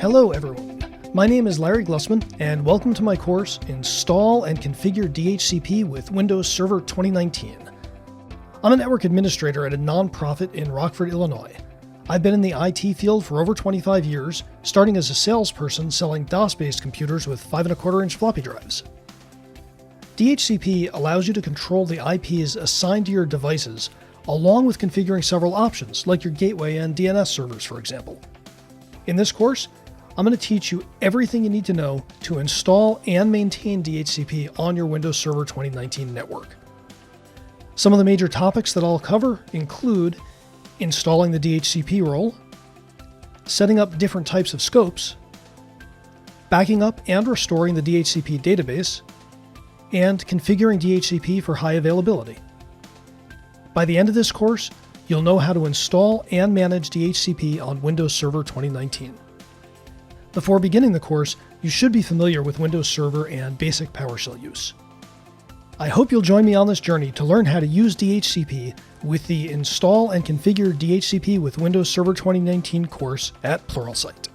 Hello everyone, my name is Larry Glusman and welcome to my course Install and Configure DHCP with Windows Server 2019. I'm a network administrator at a nonprofit in Rockford, Illinois. I've been in the IT field for over 25 years, starting as a salesperson selling DOS-based computers with 5.25-inch floppy drives. DHCP allows you to control the IPs assigned to your devices, along with configuring several options, like your gateway and DNS servers, for example. In this course, I'm going to teach you everything you need to know to install and maintain DHCP on your Windows Server 2019 network. Some of the major topics that I'll cover include installing the DHCP role, setting up different types of scopes, backing up and restoring the DHCP database, and configuring DHCP for high availability. By the end of this course, you'll know how to install and manage DHCP on Windows Server 2019. Before beginning the course, you should be familiar with Windows Server and basic PowerShell use. I hope you'll join me on this journey to learn how to use DHCP with the Install and Configure DHCP with Windows Server 2019 course at Pluralsight.